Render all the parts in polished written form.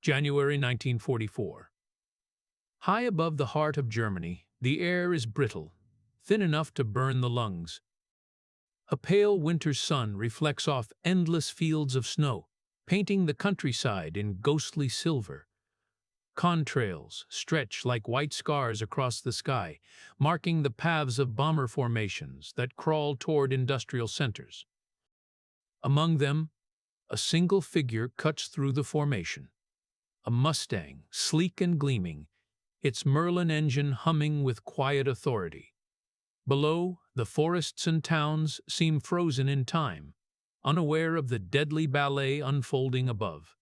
January 1944. High above the heart of Germany, the air is brittle, thin enough to burn the lungs. A pale winter sun reflects off endless fields of snow, painting the countryside in ghostly silver. Contrails stretch like white scars across the sky, marking the paths of bomber formations that crawl toward industrial centers. Among them, a single figure cuts through the formation. A Mustang, sleek and gleaming, its Merlin engine humming with quiet authority. Below, the forests and towns seem frozen in time, unaware of the deadly ballet unfolding above.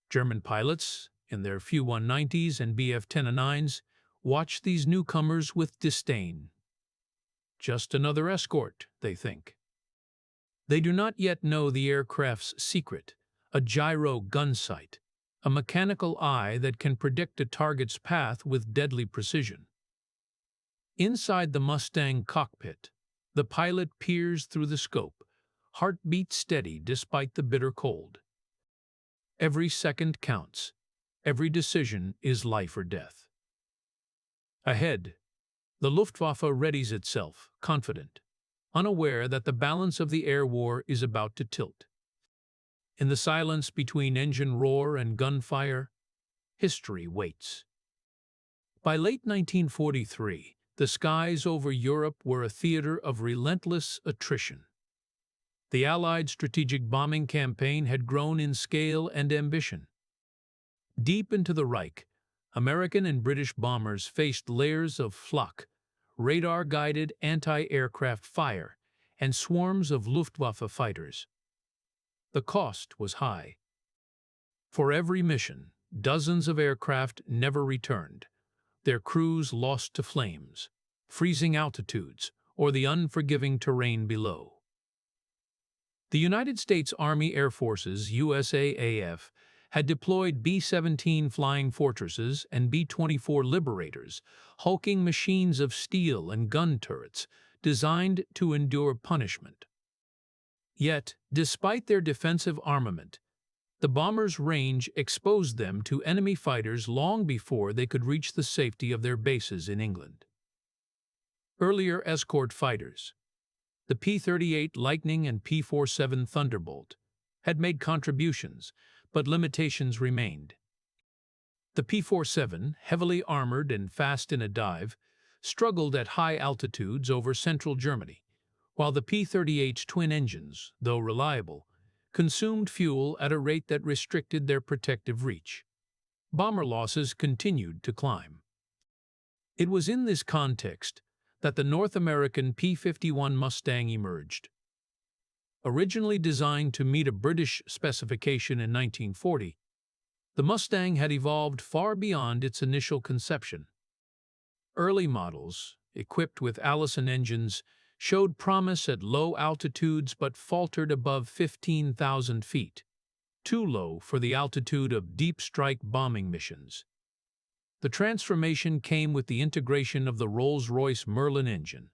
German pilots, in their Fu-190s and Bf-1009s, watch these newcomers with disdain. Just another escort, they think. They do not yet know the aircraft's secret, a gyro gunsight, a mechanical eye that can predict a target's path with deadly precision. Inside the Mustang cockpit, the pilot peers through the scope, heartbeat steady despite the bitter cold. Every second counts. Every decision is life or death. Ahead, the Luftwaffe readies itself, confident, unaware that the balance of the air war is about to tilt. In the silence between engine roar and gunfire, history waits. By late 1943, the skies over Europe were a theater of relentless attrition. The Allied strategic bombing campaign had grown in scale and ambition. Deep into the Reich, American and British bombers faced layers of flak, radar-guided anti-aircraft fire, and swarms of Luftwaffe fighters. The cost was high. For every mission, dozens of aircraft never returned, their crews lost to flames, freezing altitudes, or the unforgiving terrain below. The United States Army Air Forces, USAAF, had deployed B-17 Flying Fortresses and B-24 Liberators, hulking machines of steel and gun turrets designed to endure punishment. Yet, despite their defensive armament, the bombers' range exposed them to enemy fighters long before they could reach the safety of their bases in England. Earlier escort fighters, the P-38 Lightning and P-47 Thunderbolt, had made contributions, but limitations remained. The P-47, heavily armored and fast in a dive, struggled at high altitudes over central Germany, while the P-38's twin engines, though reliable, consumed fuel at a rate that restricted their protective reach. Bomber losses continued to climb. It was in this context that the North American P-51 Mustang emerged. Originally designed to meet a British specification in 1940, the Mustang had evolved far beyond its initial conception. Early models, equipped with Allison engines, showed promise at low altitudes but faltered above 15,000 feet, too low for the altitude of deep strike bombing missions. The transformation came with the integration of the Rolls-Royce Merlin engine.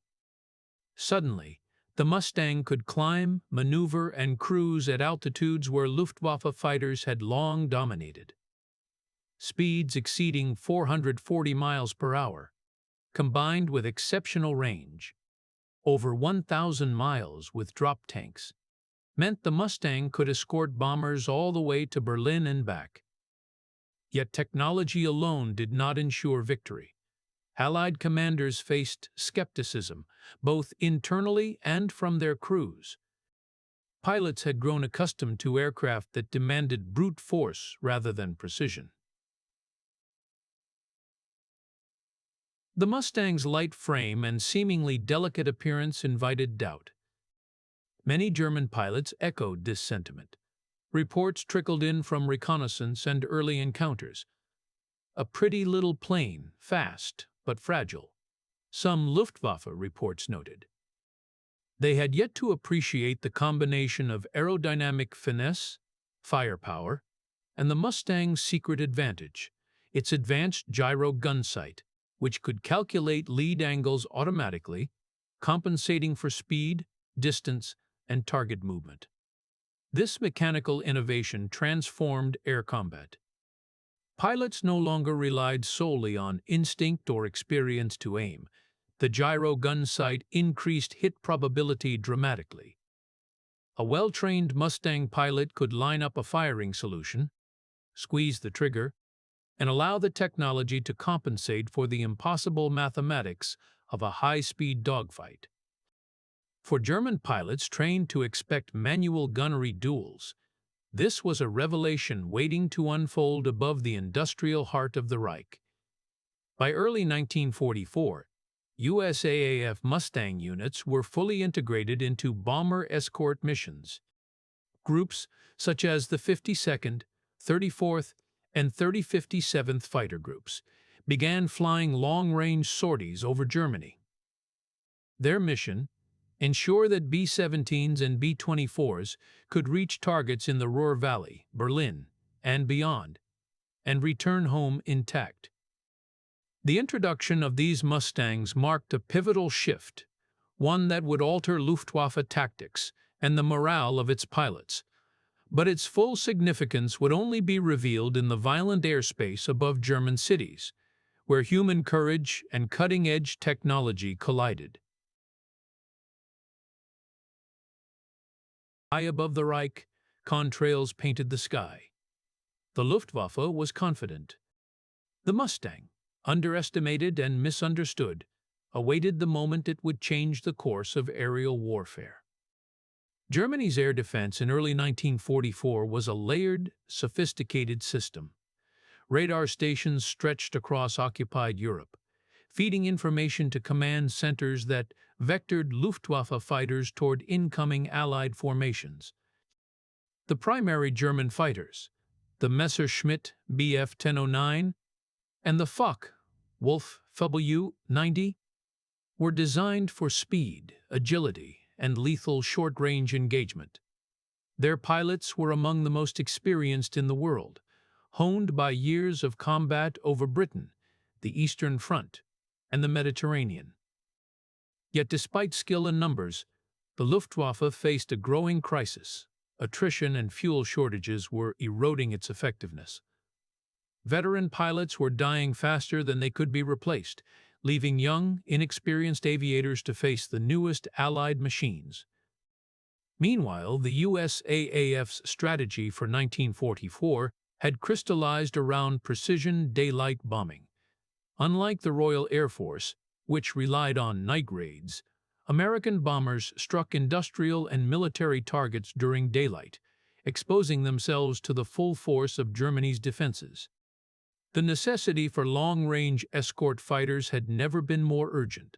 Suddenly, the Mustang could climb, maneuver, and cruise at altitudes where Luftwaffe fighters had long dominated. Speeds exceeding 440 miles per hour, combined with exceptional range, over 1,000 miles with drop tanks, meant the Mustang could escort bombers all the way to Berlin and back. Yet technology alone did not ensure victory. Allied commanders faced skepticism, both internally and from their crews. Pilots had grown accustomed to aircraft that demanded brute force rather than precision. The Mustang's light frame and seemingly delicate appearance invited doubt. Many German pilots echoed this sentiment. Reports trickled in from reconnaissance and early encounters. A pretty little plane, fast but fragile, some Luftwaffe reports noted. They had yet to appreciate the combination of aerodynamic finesse, firepower, and the Mustang's secret advantage, its advanced gyro gunsight, which could calculate lead angles automatically, compensating for speed, distance, and target movement. This mechanical innovation transformed air combat. Pilots no longer relied solely on instinct or experience to aim. The gyro gun sight increased hit probability dramatically. A well-trained Mustang pilot could line up a firing solution, squeeze the trigger, and allow the technology to compensate for the impossible mathematics of a high-speed dogfight. For German pilots trained to expect manual gunnery duels, this was a revelation waiting to unfold above the industrial heart of the Reich. By early 1944, USAAF Mustang units were fully integrated into bomber escort missions. Groups such as the 52nd, 34th, and 3057th Fighter Groups began flying long-range sorties over Germany. Their mission: ensure that B-17s and B-24s could reach targets in the Ruhr Valley, Berlin, and beyond, and return home intact. The introduction of these Mustangs marked a pivotal shift, one that would alter Luftwaffe tactics and the morale of its pilots. But its full significance would only be revealed in the violent airspace above German cities, where human courage and cutting-edge technology collided. High above the Reich, contrails painted the sky. The Luftwaffe was confident. The Mustang, underestimated and misunderstood, awaited the moment it would change the course of aerial warfare. Germany's air defense in early 1944 was a layered, sophisticated system. Radar stations stretched across occupied Europe, feeding information to command centers that vectored Luftwaffe fighters toward incoming Allied formations. The primary German fighters, the Messerschmitt Bf 1009 and the Foch Wolf W90, were designed for speed, agility, and lethal short-range engagement. Their pilots were among the most experienced in the world, honed by years of combat over Britain, the Eastern Front, and the Mediterranean. Yet despite skill and numbers, the Luftwaffe faced a growing crisis. Attrition and fuel shortages were eroding its effectiveness. Veteran pilots were dying faster than they could be replaced, leaving young, inexperienced aviators to face the newest Allied machines. Meanwhile, the USAAF's strategy for 1944 had crystallized around precision daylight bombing. Unlike the Royal Air Force, which relied on night raids, American bombers struck industrial and military targets during daylight, exposing themselves to the full force of Germany's defenses. The necessity for long-range escort fighters had never been more urgent.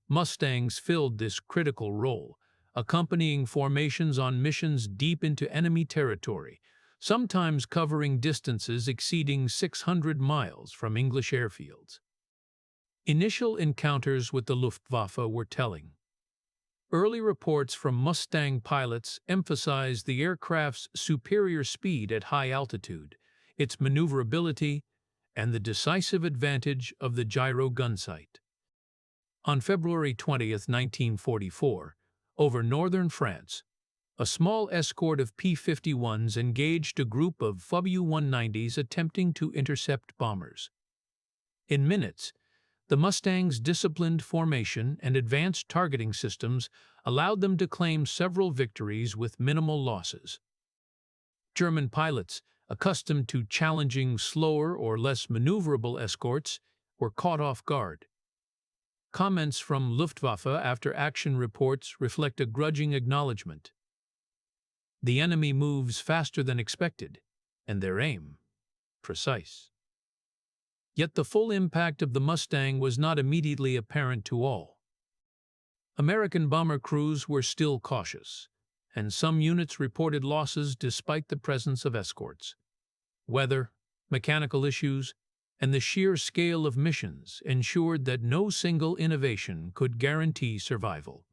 Mustangs filled this critical role, accompanying formations on missions deep into enemy territory, sometimes covering distances exceeding 600 miles from English airfields. Initial encounters with the Luftwaffe were telling. Early reports from Mustang pilots emphasized the aircraft's superior speed at high altitude, its maneuverability, and the decisive advantage of the Gyro Gunsight. On February 20, 1944, over northern France, a small escort of P-51s engaged a group of W-190s attempting to intercept bombers. In minutes, the Mustang's disciplined formation and advanced targeting systems allowed them to claim several victories with minimal losses. German pilots, accustomed to challenging slower or less maneuverable escorts, were caught off guard. Comments from Luftwaffe after-action reports reflect a grudging acknowledgement. The enemy moves faster than expected, and their aim precise. Yet the full impact of the Mustang was not immediately apparent to all. American bomber crews were still cautious, and some units reported losses despite the presence of escorts. Weather, mechanical issues, and the sheer scale of missions ensured that no single innovation could guarantee survival.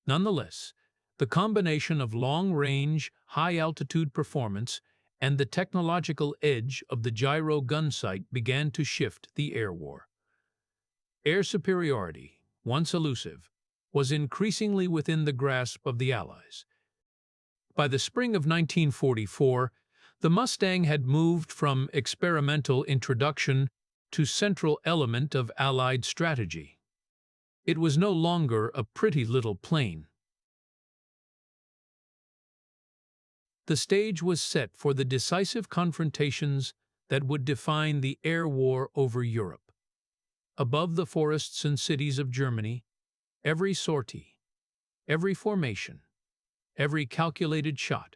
Nonetheless, the combination of long-range, high-altitude performance and the technological edge of the Gyro Gunsight began to shift the air war. Air superiority, once elusive, was increasingly within the grasp of the Allies. By the spring of 1944, The Mustang had moved from experimental introduction to central element of Allied strategy. It was no longer a pretty little plane. The stage was set for the decisive confrontations that would define the air war over Europe. Above the forests and cities of Germany, every sortie, every formation, every calculated shot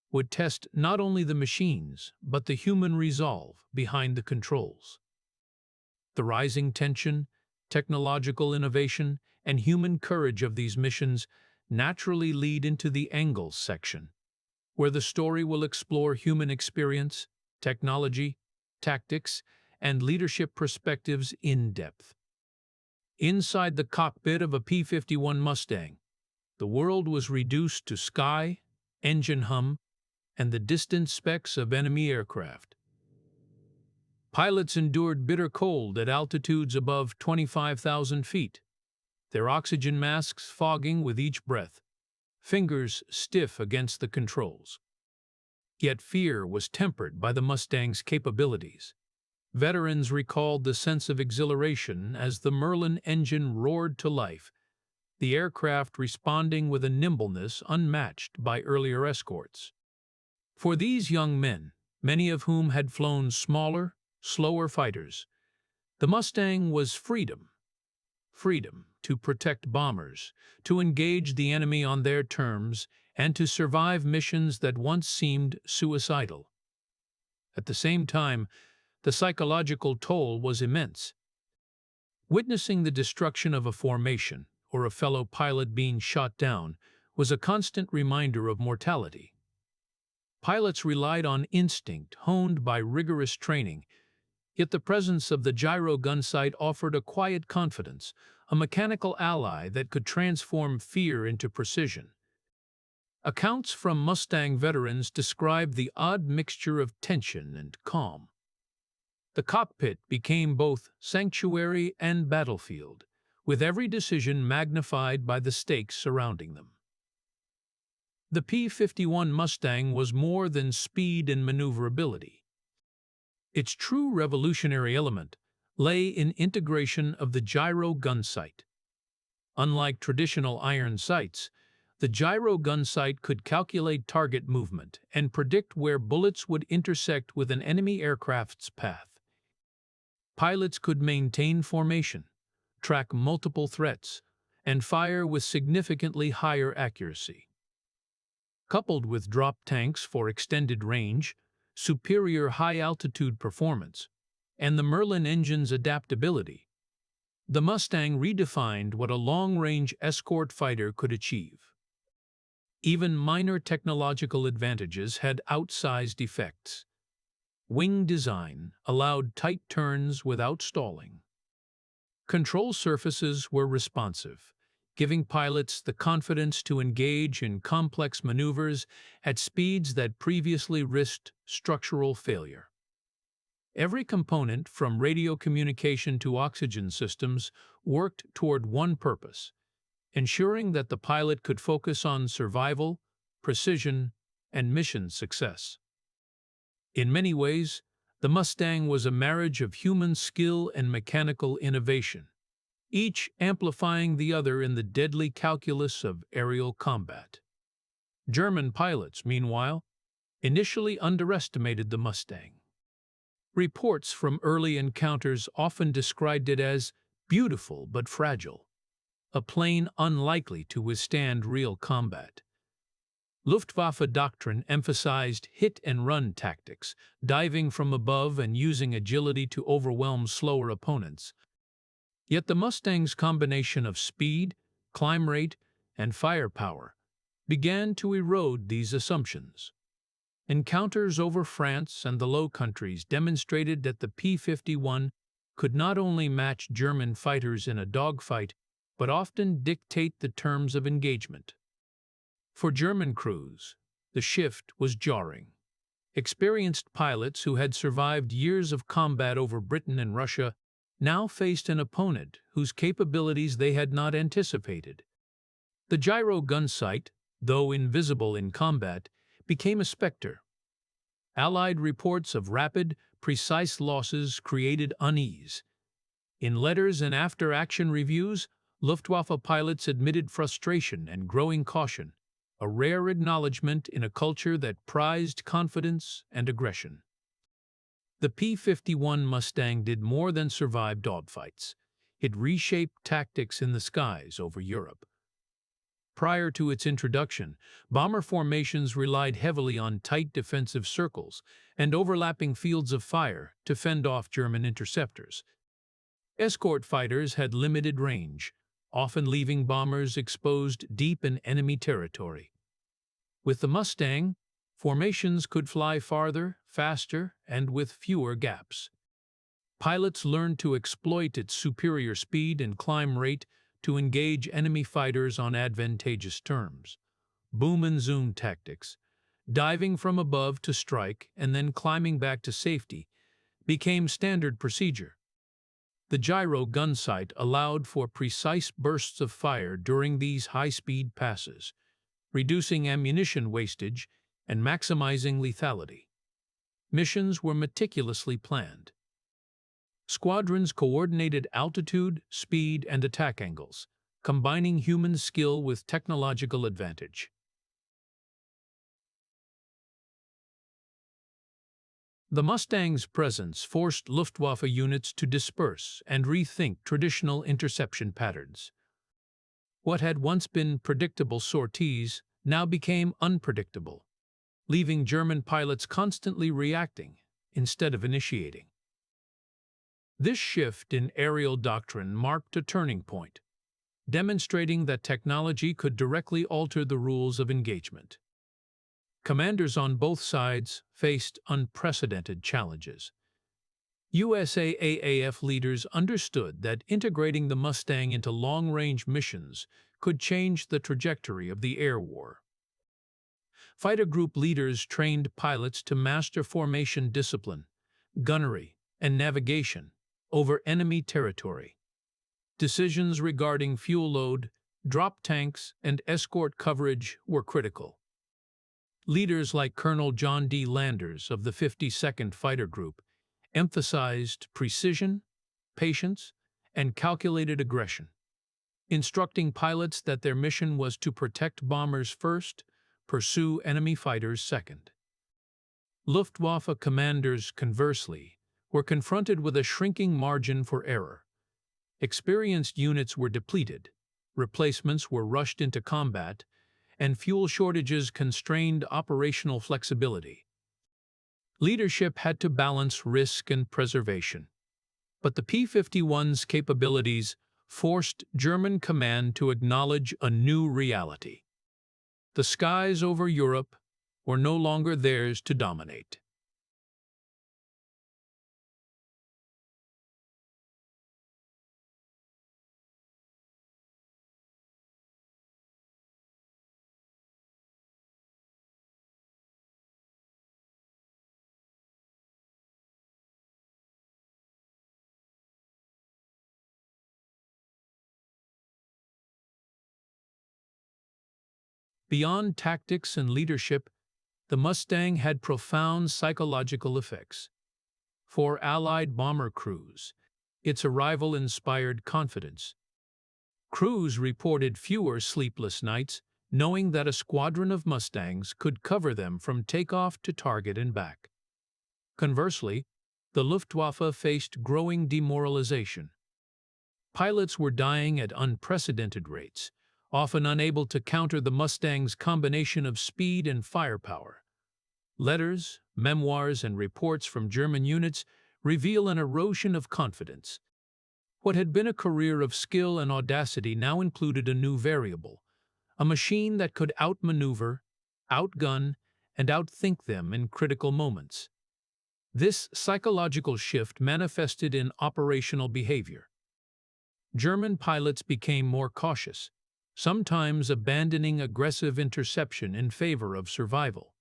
would test not only the machines but the human resolve behind the controls. The rising tension, technological innovation, and human courage of these missions naturally lead into the angles section, where the story will explore human experience, technology, tactics, and leadership perspectives in depth. Inside the cockpit of a P-51 Mustang, the world was reduced to sky, engine hum, and the distant specks of enemy aircraft. Pilots endured bitter cold at altitudes above 25,000 feet, their oxygen masks fogging with each breath, fingers stiff against the controls. Yet fear was tempered by the Mustang's capabilities. Veterans recalled the sense of exhilaration as the Merlin engine roared to life, the aircraft responding with a nimbleness unmatched by earlier escorts. For these young men, many of whom had flown smaller, slower fighters, the Mustang was freedom. Freedom to protect bombers, to engage the enemy on their terms, and to survive missions that once seemed suicidal. At the same time, the psychological toll was immense. Witnessing the destruction of a formation or a fellow pilot being shot down was a constant reminder of mortality. Pilots relied on instinct honed by rigorous training, yet the presence of the Gyro Gunsight offered a quiet confidence, a mechanical ally that could transform fear into precision. Accounts from Mustang veterans describe the odd mixture of tension and calm. The cockpit became both sanctuary and battlefield, with every decision magnified by the stakes surrounding them. The P-51 Mustang was more than speed and maneuverability. Its true revolutionary element lay in integration of the Gyro Gunsight. Unlike traditional iron sights, the Gyro Gunsight could calculate target movement and predict where bullets would intersect with an enemy aircraft's path. Pilots could maintain formation, track multiple threats, and fire with significantly higher accuracy. Coupled with drop tanks for extended range, superior high-altitude performance, and the Merlin engine's adaptability, the Mustang redefined what a long-range escort fighter could achieve. Even minor technological advantages had outsized effects. Wing design allowed tight turns without stalling. Control surfaces were responsive, giving pilots the confidence to engage in complex maneuvers at speeds that previously risked structural failure. Every component, from radio communication to oxygen systems, worked toward one purpose: ensuring that the pilot could focus on survival, precision, and mission success. In many ways, the Mustang was a marriage of human skill and mechanical innovation, each amplifying the other in the deadly calculus of aerial combat. German pilots, meanwhile, initially underestimated the Mustang. Reports from early encounters often described it as beautiful but fragile, a plane unlikely to withstand real combat. Luftwaffe doctrine emphasized hit-and-run tactics, diving from above and using agility to overwhelm slower opponents. Yet the Mustang's combination of speed, climb rate, and firepower began to erode these assumptions. Encounters over France and the Low Countries demonstrated that the P-51 could not only match German fighters in a dogfight, but often dictate the terms of engagement. For German crews, the shift was jarring. Experienced pilots who had survived years of combat over Britain and Russia now faced an opponent whose capabilities they had not anticipated. The Gyro Gunsight, though invisible in combat, became a specter. Allied reports of rapid, precise losses created unease. In letters and after-action reviews, Luftwaffe pilots admitted frustration and growing caution, a rare acknowledgement in a culture that prized confidence and aggression. The P-51 Mustang did more than survive dogfights. It reshaped tactics in the skies over Europe. Prior to its introduction, bomber formations relied heavily on tight defensive circles and overlapping fields of fire to fend off German interceptors. Escort fighters had limited range, often leaving bombers exposed deep in enemy territory. With the Mustang, formations could fly farther, faster, and with fewer gaps. Pilots learned to exploit its superior speed and climb rate to engage enemy fighters on advantageous terms. Boom and zoom tactics, diving from above to strike and then climbing back to safety, became standard procedure. The Gyro Gunsight allowed for precise bursts of fire during these high-speed passes, reducing ammunition wastage and maximizing lethality. Missions were meticulously planned. Squadrons coordinated altitude, speed, and attack angles, combining human skill with technological advantage. The Mustang's presence forced Luftwaffe units to disperse and rethink traditional interception patterns. What had once been predictable sorties now became unpredictable, leaving German pilots constantly reacting instead of initiating. This shift in aerial doctrine marked a turning point, demonstrating that technology could directly alter the rules of engagement. Commanders on both sides faced unprecedented challenges. USAAF leaders understood that integrating the Mustang into long-range missions could change the trajectory of the air war. Fighter group leaders trained pilots to master formation discipline, gunnery, and navigation over enemy territory. Decisions regarding fuel load, drop tanks, and escort coverage were critical. Leaders like Colonel John D. Landers of the 52nd Fighter Group emphasized precision, patience, and calculated aggression, instructing pilots that their mission was to protect bombers first, pursue enemy fighters second. Luftwaffe commanders, conversely, were confronted with a shrinking margin for error. Experienced units were depleted, replacements were rushed into combat, and fuel shortages constrained operational flexibility. Leadership had to balance risk and preservation. But the P-51's capabilities forced German command to acknowledge a new reality. The skies over Europe were no longer theirs to dominate. Beyond tactics and leadership, the Mustang had profound psychological effects. For Allied bomber crews, its arrival inspired confidence. Crews reported fewer sleepless nights, knowing that a squadron of Mustangs could cover them from takeoff to target and back. Conversely, the Luftwaffe faced growing demoralization. Pilots were dying at unprecedented rates, often unable to counter the Mustang's combination of speed and firepower. Letters, memoirs, and reports from German units reveal an erosion of confidence. What had been a career of skill and audacity now included a new variable, a machine that could outmaneuver, outgun, and outthink them in critical moments. This psychological shift manifested in operational behavior. German pilots became more cautious, sometimes abandoning aggressive interception in favor of survival.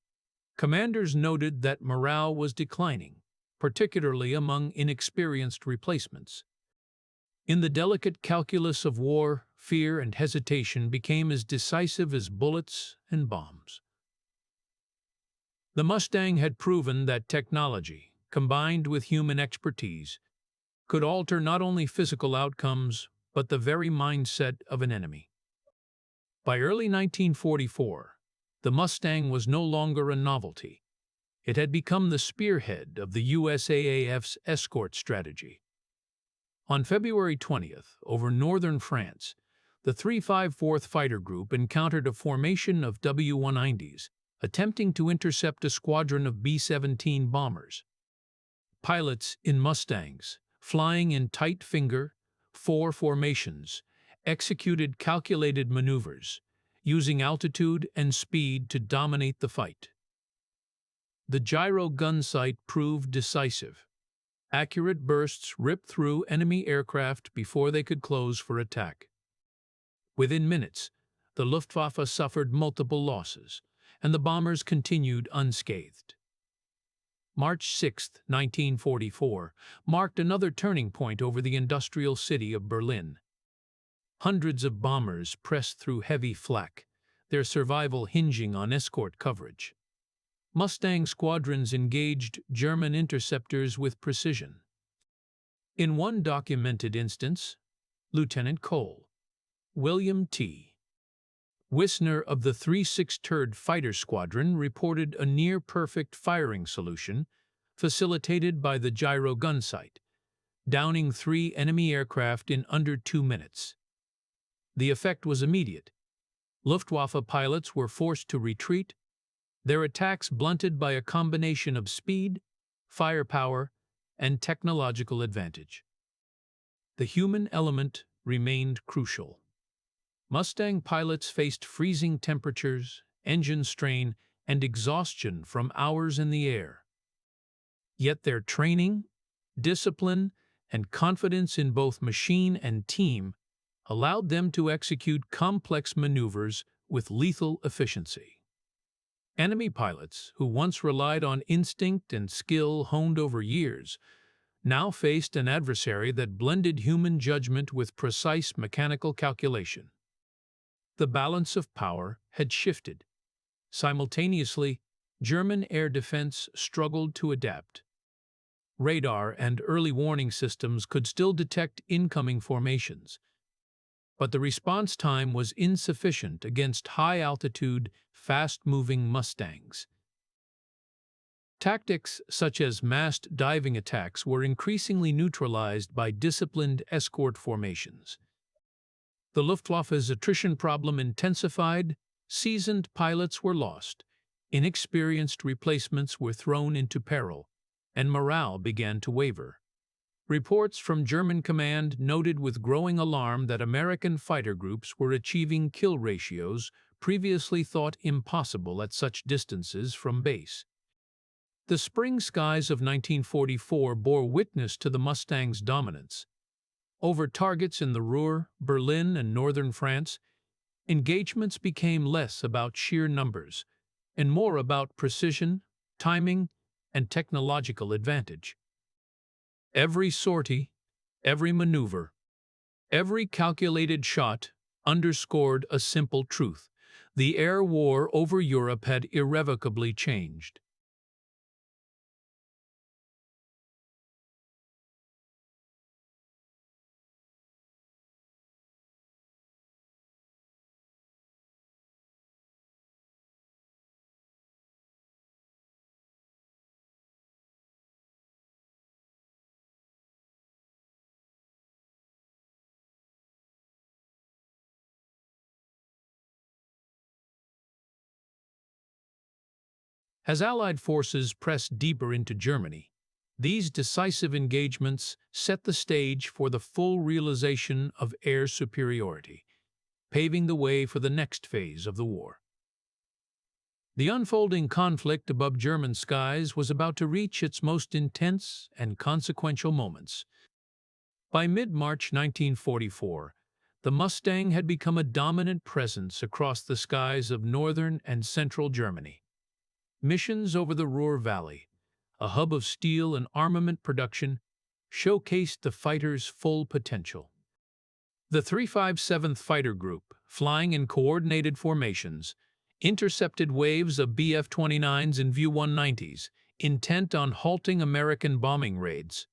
Commanders noted that morale was declining, particularly among inexperienced replacements. In the delicate calculus of war, fear and hesitation became as decisive as bullets and bombs. The Mustang had proven that technology, combined with human expertise, could alter not only physical outcomes, but the very mindset of an enemy. By early 1944, the Mustang was no longer a novelty. It had become the spearhead of the USAAF's escort strategy. On February 20th, over northern France, the 354th Fighter Group encountered a formation of W-190s, attempting to intercept a squadron of B-17 bombers. Pilots in Mustangs, flying in tight finger, four formations, executed calculated maneuvers, using altitude and speed to dominate the fight. The Gyro Gunsight proved decisive. Accurate bursts ripped through enemy aircraft before they could close for attack. Within minutes, the Luftwaffe suffered multiple losses, and the bombers continued unscathed. March 6, 1944, marked another turning point over the industrial city of Berlin. Hundreds of bombers pressed through heavy flak, their survival hinging on escort coverage. Mustang squadrons engaged German interceptors with precision. In one documented instance, Lieutenant Cole William T. Wissner of the 36th Fighter Squadron reported a near-perfect firing solution facilitated by the Gyro Gunsight, downing 3 enemy aircraft in under 2 minutes. The effect was immediate. Luftwaffe pilots were forced to retreat, their attacks blunted by a combination of speed, firepower, and technological advantage. The human element remained crucial. Mustang pilots faced freezing temperatures, engine strain, and exhaustion from hours in the air. Yet their training, discipline, and confidence in both machine and team allowed them to execute complex maneuvers with lethal efficiency. Enemy pilots, who once relied on instinct and skill honed over years, now faced an adversary that blended human judgment with precise mechanical calculation. The balance of power had shifted. Simultaneously, German air defense struggled to adapt. Radar and early warning systems could still detect incoming formations, but the response time was insufficient against high-altitude, fast-moving Mustangs. Tactics such as massed diving attacks were increasingly neutralized by disciplined escort formations. The Luftwaffe's attrition problem intensified, seasoned pilots were lost, inexperienced replacements were thrown into peril, and morale began to waver. Reports from German command noted with growing alarm that American fighter groups were achieving kill ratios previously thought impossible at such distances from base. The spring skies of 1944 bore witness to the Mustang's dominance. Over targets in the Ruhr, Berlin, and northern France, engagements became less about sheer numbers and more about precision, timing, and technological advantage. Every sortie, every maneuver, every calculated shot underscored a simple truth: the air war over Europe had irrevocably changed. As Allied forces pressed deeper into Germany, these decisive engagements set the stage for the full realization of air superiority, paving the way for the next phase of the war. The unfolding conflict above German skies was about to reach its most intense and consequential moments. By mid-March 1944, the Mustang had become a dominant presence across the skies of northern and central Germany. Missions over the Ruhr Valley, a hub of steel and armament production, showcased the fighter's full potential. The 357th Fighter Group, flying in coordinated formations, intercepted waves of Bf-29s and Vu-190s, intent on halting American bombing raids.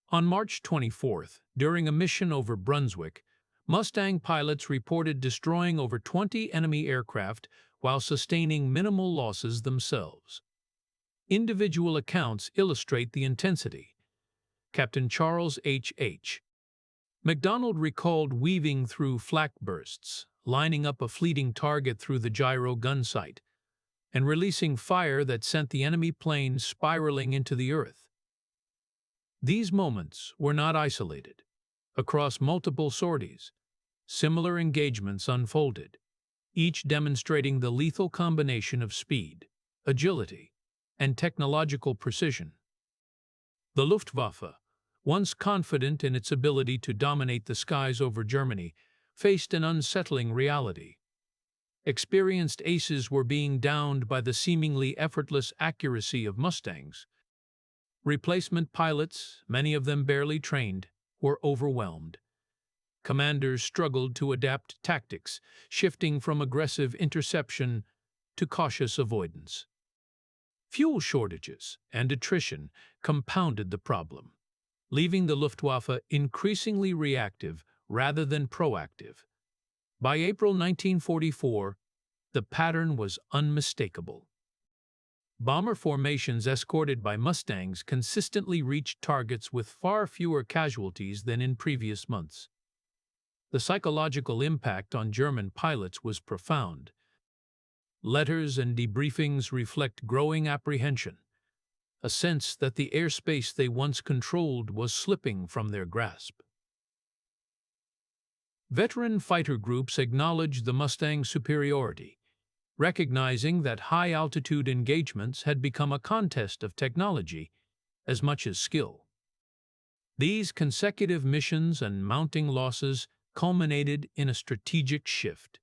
On March 24th, during a mission over Brunswick, Mustang pilots reported destroying over 20 enemy aircraft while sustaining minimal losses themselves. Individual accounts illustrate the intensity. Captain Charles H. MacDonald recalled weaving through flak bursts, lining up a fleeting target through the Gyro Gunsight, and releasing fire that sent the enemy plane spiraling into the earth. These moments were not isolated. Across multiple sorties, similar engagements unfolded, each demonstrating the lethal combination of speed, agility, and technological precision. The Luftwaffe, once confident in its ability to dominate the skies over Germany, faced an unsettling reality. Experienced aces were being downed by the seemingly effortless accuracy of Mustangs. Replacement pilots, many of them barely trained, were overwhelmed. Commanders struggled to adapt tactics, shifting from aggressive interception to cautious avoidance. Fuel shortages and attrition compounded the problem, leaving the Luftwaffe increasingly reactive rather than proactive. By April 1944, the pattern was unmistakable. Bomber formations escorted by Mustangs consistently reached targets with far fewer casualties than in previous months. The psychological impact on German pilots was profound. Letters and debriefings reflect growing apprehension, a sense that the airspace they once controlled was slipping from their grasp. Veteran fighter groups acknowledged the Mustang's superiority, recognizing that high-altitude engagements had become a contest of technology as much as skill. These consecutive missions and mounting losses culminated in a strategic shift.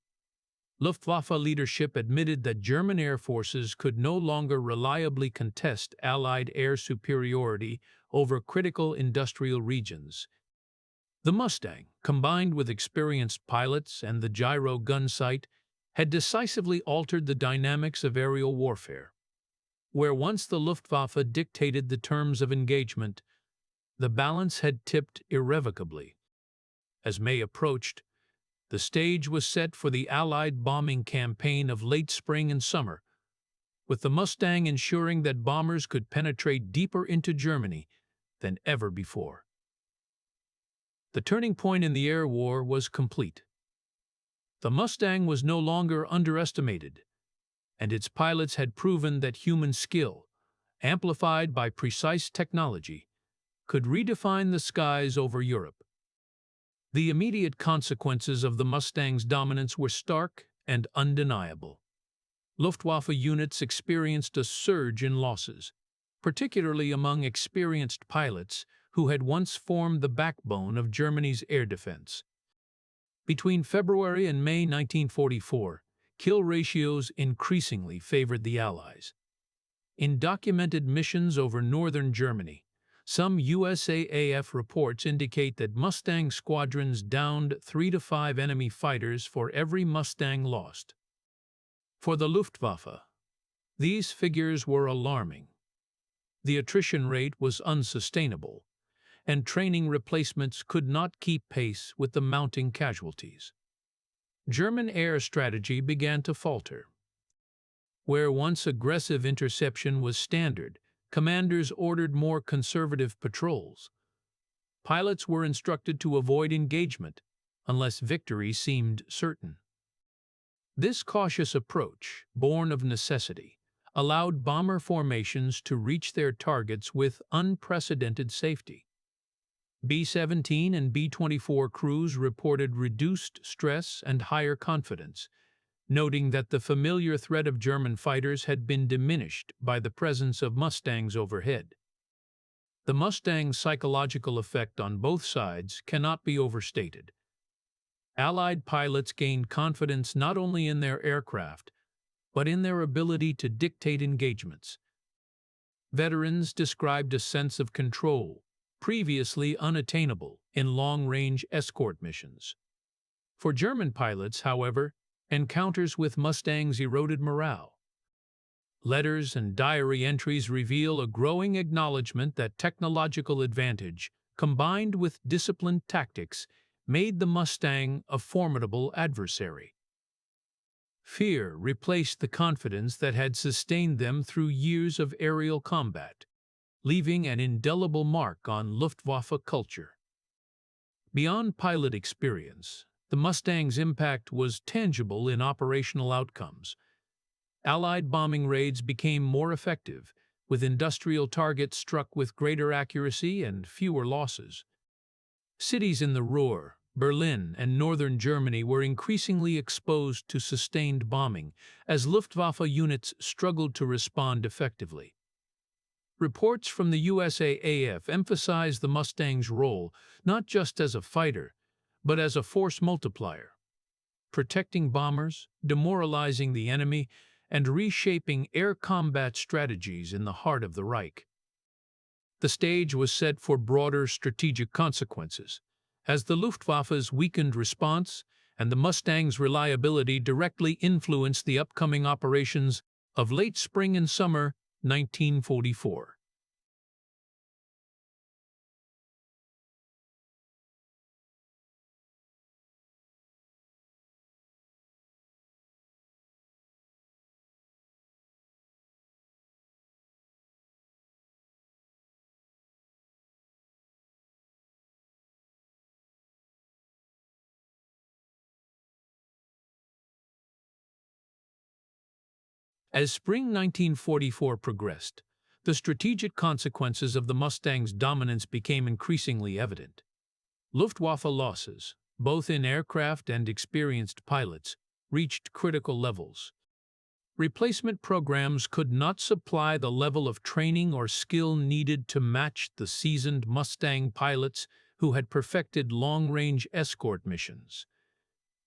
Luftwaffe leadership admitted that German air forces could no longer reliably contest Allied air superiority over critical industrial regions. The Mustang, combined with experienced pilots and the Gyro Gunsight, had decisively altered the dynamics of aerial warfare. Where once the Luftwaffe dictated the terms of engagement, the balance had tipped irrevocably. As May approached, the stage was set for the Allied bombing campaign of late spring and summer, with the Mustang ensuring that bombers could penetrate deeper into Germany than ever before. The turning point in the air war was complete. The Mustang was no longer underestimated, and its pilots had proven that human skill, amplified by precise technology, could redefine the skies over Europe. The immediate consequences of the Mustang's dominance were stark and undeniable. Luftwaffe units experienced a surge in losses, particularly among experienced pilots who had once formed the backbone of Germany's air defense. Between February and May 1944, kill ratios increasingly favored the Allies. In documented missions over northern Germany, some USAAF reports indicate that Mustang squadrons downed 3 to 5 enemy fighters for every Mustang lost. For the Luftwaffe, these figures were alarming. The attrition rate was unsustainable, and training replacements could not keep pace with the mounting casualties. German air strategy began to falter. Where once aggressive interception was standard, commanders ordered more conservative patrols. Pilots were instructed to avoid engagement unless victory seemed certain. This cautious approach, born of necessity, allowed bomber formations to reach their targets with unprecedented safety. B-17 and B-24 crews reported reduced stress and higher confidence, noting that the familiar threat of German fighters had been diminished by the presence of Mustangs overhead. The Mustang's psychological effect on both sides cannot be overstated. Allied pilots gained confidence not only in their aircraft, but in their ability to dictate engagements. Veterans described a sense of control, previously unattainable in long-range escort missions. For German pilots, however, encounters with Mustangs eroded morale. Letters and diary entries reveal a growing acknowledgement that technological advantage, combined with disciplined tactics, made the Mustang a formidable adversary. Fear replaced the confidence that had sustained them through years of aerial combat, leaving an indelible mark on Luftwaffe culture. Beyond pilot experience, the Mustang's impact was tangible in operational outcomes. Allied bombing raids became more effective, with industrial targets struck with greater accuracy and fewer losses. Cities in the Ruhr, Berlin, and northern Germany were increasingly exposed to sustained bombing as Luftwaffe units struggled to respond effectively. Reports from the USAAF emphasized the Mustang's role not just as a fighter, but as a force multiplier, protecting bombers, demoralizing the enemy, and reshaping air combat strategies in the heart of the Reich. The stage was set for broader strategic consequences, as the Luftwaffe's weakened response and the Mustang's reliability directly influenced the upcoming operations of late spring and summer 1944. As spring 1944 progressed, the strategic consequences of the Mustang's dominance became increasingly evident. Luftwaffe losses, both in aircraft and experienced pilots, reached critical levels. Replacement programs could not supply the level of training or skill needed to match the seasoned Mustang pilots who had perfected long-range escort missions.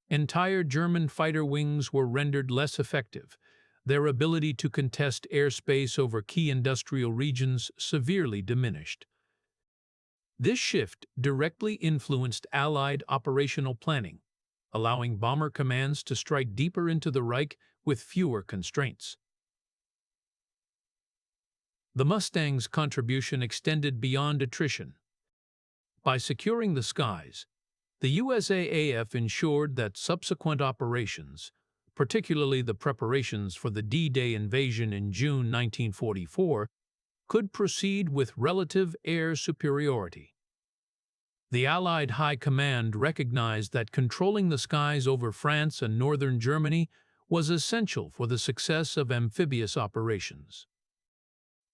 Entire German fighter wings were rendered less effective, their ability to contest airspace over key industrial regions severely diminished. This shift directly influenced Allied operational planning, allowing bomber commands to strike deeper into the Reich with fewer constraints. The Mustang's contribution extended beyond attrition. By securing the skies, the USAAF ensured that subsequent operations, particularly the preparations for the D-Day invasion in June 1944, could proceed with relative air superiority. The Allied High Command recognized that controlling the skies over France and northern Germany was essential for the success of amphibious operations.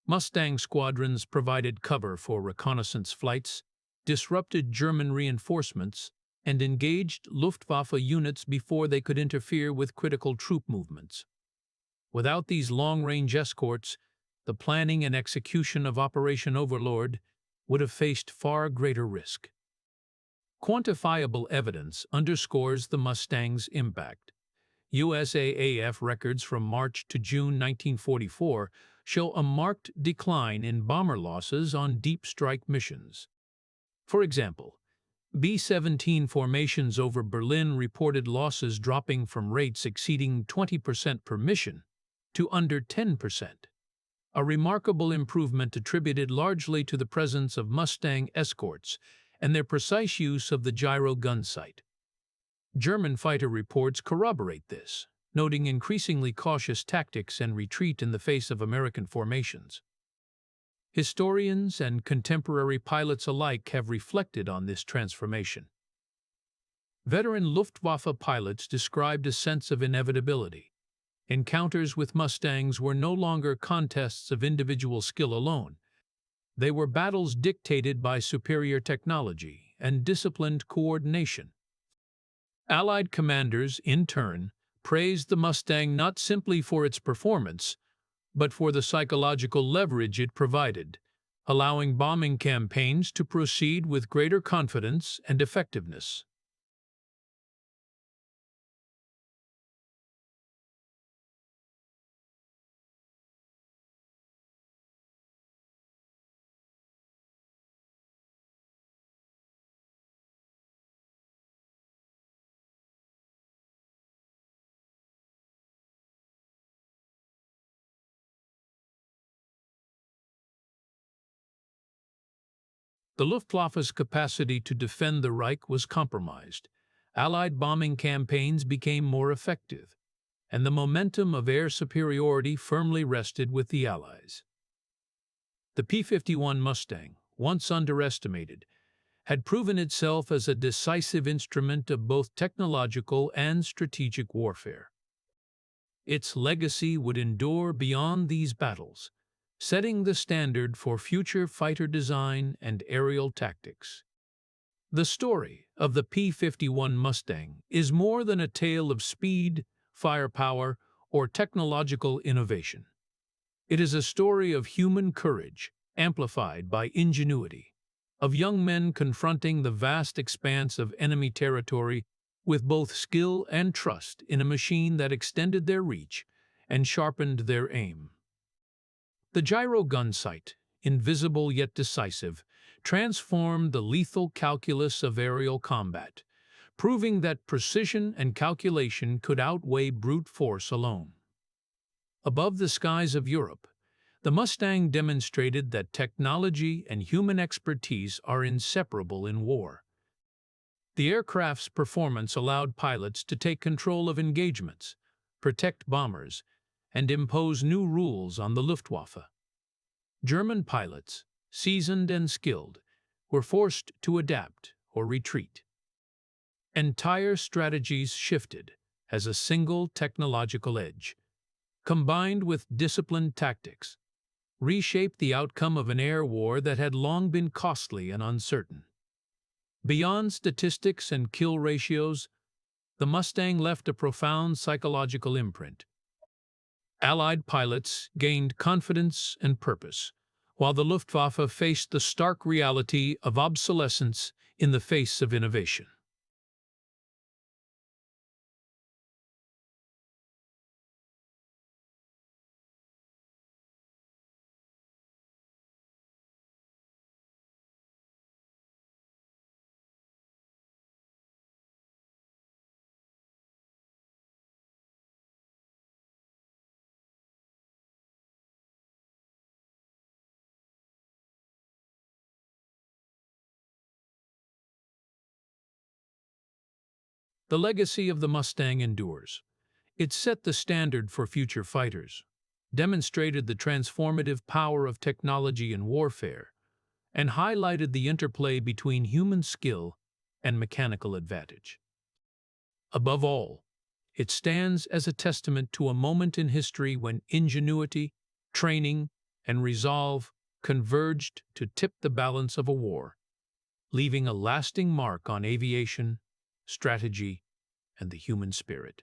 Mustang squadrons provided cover for reconnaissance flights, disrupted German reinforcements, and engaged Luftwaffe units before they could interfere with critical troop movements. Without these long-range escorts, the planning and execution of Operation Overlord would have faced far greater risk. Quantifiable evidence underscores the Mustang's impact. USAAF records from March to June 1944 show a marked decline in bomber losses on deep strike missions. For example, B-17 formations over Berlin reported losses dropping from rates exceeding 20% per mission to under 10%, a remarkable improvement attributed largely to the presence of Mustang escorts and their precise use of the Gyro Gunsight. German fighter reports corroborate this, noting increasingly cautious tactics and retreat in the face of American formations. Historians and contemporary pilots alike have reflected on this transformation. Veteran Luftwaffe pilots described a sense of inevitability. Encounters with Mustangs were no longer contests of individual skill alone. They were battles dictated by superior technology and disciplined coordination. Allied commanders, in turn, praised the Mustang not simply for its performance, but for the psychological leverage it provided, allowing bombing campaigns to proceed with greater confidence and effectiveness. The Luftwaffe's capacity to defend the Reich was compromised. Allied bombing campaigns became more effective, and the momentum of air superiority firmly rested with the Allies. The P-51 Mustang, once underestimated, had proven itself as a decisive instrument of both technological and strategic warfare. Its legacy would endure beyond these battles, setting the standard for future fighter design and aerial tactics. The story of the P-51 Mustang is more than a tale of speed, firepower, or technological innovation. It is a story of human courage, amplified by ingenuity, of young men confronting the vast expanse of enemy territory with both skill and trust in a machine that extended their reach and sharpened their aim. The Gyro Gunsight, invisible yet decisive, transformed the lethal calculus of aerial combat, proving that precision and calculation could outweigh brute force alone. Above the skies of Europe, the Mustang demonstrated that technology and human expertise are inseparable in war. The aircraft's performance allowed pilots to take control of engagements, protect bombers, and impose new rules on the Luftwaffe. German pilots, seasoned and skilled, were forced to adapt or retreat. Entire strategies shifted as a single technological edge, combined with disciplined tactics, reshaped the outcome of an air war that had long been costly and uncertain. Beyond statistics and kill ratios, the Mustang left a profound psychological imprint. Allied pilots gained confidence and purpose, while the Luftwaffe faced the stark reality of obsolescence in the face of innovation. The legacy of the Mustang endures. It set the standard for future fighters, demonstrated the transformative power of technology in warfare, and highlighted the interplay between human skill and mechanical advantage. Above all, it stands as a testament to a moment in history when ingenuity, training, and resolve converged to tip the balance of a war, leaving a lasting mark on aviation, strategy, and the human spirit.